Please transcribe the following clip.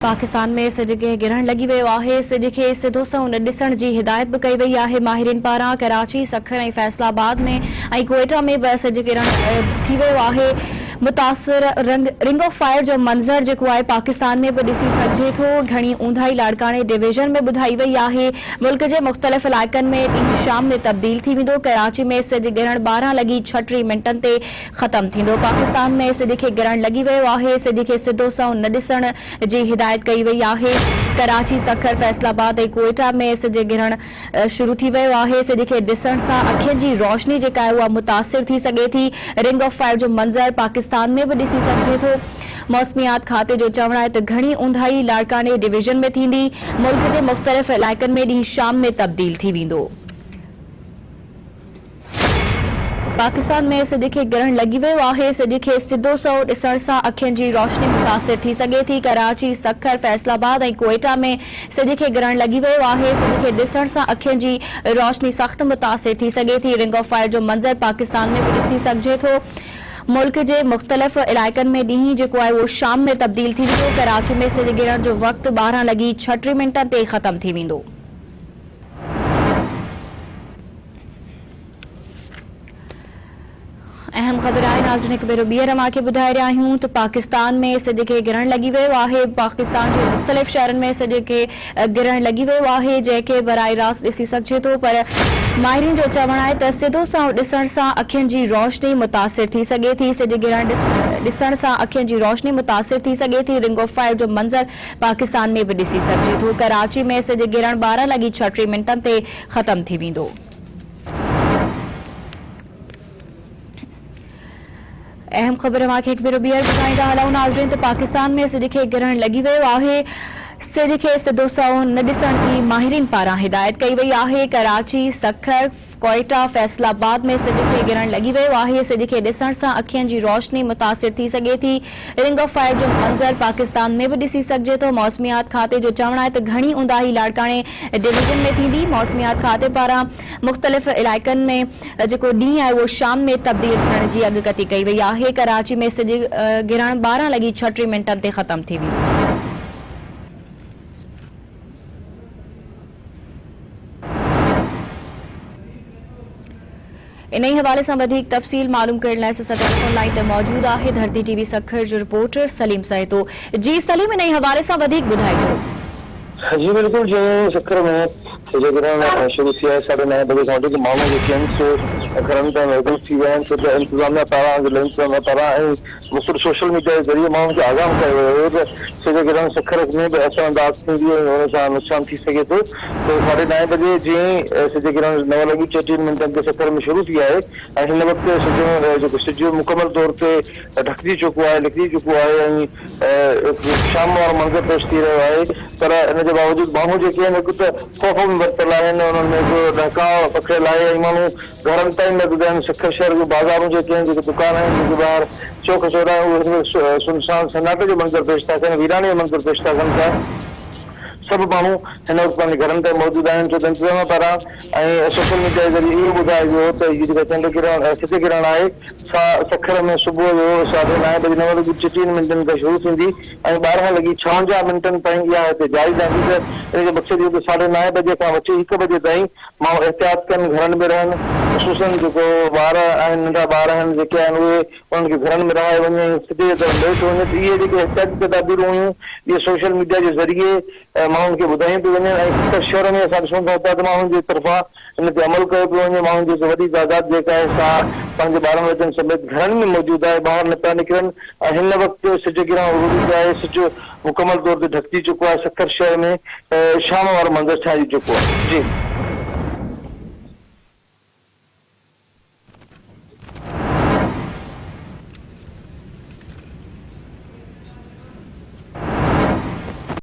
पाकिस्तान में सिज खे गिरहण लगी वियो आहे। सिज खे सिधो संहुं न ॾिसण जी हिदायत भी कई वई आहे। माहिरनि पारां कराची, सखर ऐं फैसलाबाद में ऐं क्वेटा में बि सिज गिरहण थी वियो आहे। मुतासिर रिंग ऑफ फायर जो मंज़र जेको आहे पाकिस्तान में भी ॾिसी सघिजे थो। घणी ऊंधाई लाड़काने डिवीजन में ॿुधाई वई आहे। मुल्क जे मुख़्तलिफ़ इलाइक़नि में ॾींहुं शाम में तब्दील थी वेंदो। कराची में सिज गिरहण 12:36 ते ख़त्म थींदो। पाकिस्तान में सिज खे गिरहण लगी वियो आहे। सिज खे सिधो संहुं न ॾिसण जी हिदायत कई वई आहे। कराची, सखर, फैसलाबाद ऐं क्वेटा में सिज गिरहण शुरू थी वियो आहे। सिज खे ॾिसण सां अखियुनि जी रोशनी जेका आहे उहा मुतासिर थी सघे थी। रिंग ऑफ फायर जो मंज़र पाकिस्तान में भी ॾिसी सघिजे थो। मौसमियात खाते जो चवणु आहे त घणी ऊंधाई लाड़काने डिवीजन में थींदी। मुल्क जे मुख़्तलिफ़ इलाइक़नि में ॾींहुं शाम में तब्दील थी वेंदो। पाकिस्तान में सिज खे गिरहण लगी वियो आहे। सिज खे सिधो संहुं ॾिसण सां अखियुनि जी रोशनी मुतासिर थी सघे थी। कराची, सखर, फैसलाबाद ऐं क्वेटा में सिज खे गिरहण लगी वियो आहे। सिज खे ॾिसण सां अखियुनि जी रोशनी सख़्त मुतासिर थी सघे थी। रिंग ऑफ फायर जो मंज़र पाकिस्तान में भी ॾिसी सघिजे थो। मुल्क जे मुख़्तलिफ़ इलाइक़नि में ॾींहुं जेको आहे उहो शाम में तब्दील थी वेंदो। कराची में सिज गिरण जो वक़्तु 12:36 ते ख़त्म थी वेंदो। अहम ख़बर आहे नाज़रीन, हिकु भेरो ॿीहर मां खे ॿुधाए रहिया आहियूं त पाकिस्तान में सिज खे गिरहण लगी वियो आहे। पाकिस्तान जे मुख़्तलिफ़ शहरनि में सिज खे गिरहण लगी वियो आहे, जंहिंखे बराह रास्त ॾिसी सघिजे थो। पर माहिरनि जो चवणु आहे त सिधो संहुं ॾिसण सां अखियुनि जी रोशनी मुतासिर थी सघे थी। सिज गिरहण ॾिसण सां अखियुनि जी रोशनी मुतासिर थी सघे थी। रिंग ऑफ फायर जो मंज़र पाकिस्तान में भी ॾिसी सघिजे थो। कराची में सिज गिरहण 12:36 ते ख़त्म थी वेंदो। अहम ख़बर मांखे हिकु भेरो ॿीहर ॿुधाईंदा हलूं नाज़रीन त पाकिस्तान में सिज खे गिरहण लगी वियो आहे। सिज खे सिधो संहुं न ॾिसण जी माहिरनि पारां हिदायत कई वई आहे। कराची, सखर, क्वेटा, फैसलाबाद में सिज खे गिरहण लगी वियो आहे। सिज खे ॾिसण सां अखियुनि जी रोशनी मुतासिर थी सघे थी। रिंग ऑफ फायर जो मंज़र पाकिस्तान में भी ॾिसी सघिजे थो। मौसमियात खाते जो चवणु आहे त घणी ऊंदाही लाड़काने डिवीजन में थींदी। मौसमियात खाते पारां मुख़्तलिफ़ इलाइक़नि में जेको ॾींहुं आहे उहो शाम में तब्दील थियण जी अॻकथी कई वई आहे। कराची में सिज गिरहण 12:36 ते ख़त्म थी वेंदो। इन हवाले से वधिक तफ़सील मालूम करण लाइ असां टेलीफोन लाइन ते मौजूद आहे धरती टीवी सखर जो रिपोर्टर सलीम सहितो। जी सलीम, इन हवाले से वधिक ॿुधाइजो। जी बिल्कुल, जो सखर में सिज गिरहण शुरू थी आहे 9:30 बजे खां वठी माण्हू जेके आहिनि सो घरनि ताईं महफ़ूज़ थी विया आहिनि। छो त इंतिज़ामिया पारां इंतिज़ामिया पारां ऐं मुख़्तलिफ़ सोशल मीडिया जे ज़रिए माण्हुनि खे आगाह कयो वियो हो त सिज गिरहण सखर में भी असरअंदाज़ थींदी ऐं हुन सां नुक़सान थी सघे थो। तो 9:30 बजे जीअं सिज गिरहण 9:34 ते सखर में शुरू थी आहे ऐं हिन वक़्तु जेको सिज मुकमल तौर ते ढकिजी चुको आहे, निकिरी चुको आहे ऐं शाम वारो मंज़र पेश थी रहियो आहे। पर इन जे बावजूदु माण्हू जेके आहिनि हिकु त ख़ौफ़ में वरितल आहिनि, उन्हनि में हिकु ॾहकाव पखिड़ियल आहे ऐं माण्हू घरनि ताईं न ॿुधा आहिनि। सखर शहर जूं बाज़ारूं जेके आहिनि, जेके दुकान आहिनि, जेके ॿाहिरि चौक चौराहा उहे सुनसान सन्नाटे जो मंज़र पेश था कनि, वीराने जो मंज़र पेश था कनि था। सभु माण्हू हिन वक़्तु पंहिंजे घरनि ते मौजूदु आहिनि। छो त इंतिज़ामिया पारां ऐं सोशल मीडिया जे ज़रिए इहो ॿुधायो वियो त हीअ जेका सिज गिरहण आहे सा सखर में सुबुह जो 9:30 बजे 9:34 खां शुरू थींदी ऐं 12:56 ताईं इहा हिते जारी रहंदी। त इन जो मक़सदु इहो त 9:30 बजे खां वठी 1 बजे ताईं माण्हू एहतियात कनि, घरनि में रहनि। ख़ुसूसन जेको ॿार आहिनि, नंढा ॿार आहिनि जेके आहिनि, उहे उन्हनि खे घरनि में रहाए वञे, सिधे तरफ़ लेट वञे। त इहे जेके एहतियाती तदाबीरूं हुयूं इहे सोशल मीडिया जे ज़रिए माण्हुनि खे ॿुधायूं पियूं वञनि ऐं शहर में असां ॾिसूं था त माण्हुनि जे तरफ़ां इन ते अमल कयो पियो वञे। माण्हुनि जी वॾी तादाद जेका आहे सा पंहिंजे ॿारनि बच्चनि समेत घरनि में मौजूदु आहे, ॿाहिरि न पिया निकिरनि। ऐं हिन वक़्तु सिज गिरहण रुकी आहे, सिज मुकमल तौर ते ढकिजी चुको आहे। सखर शहर में शाम वारो मंज़र छाइजी चुको आहे। जी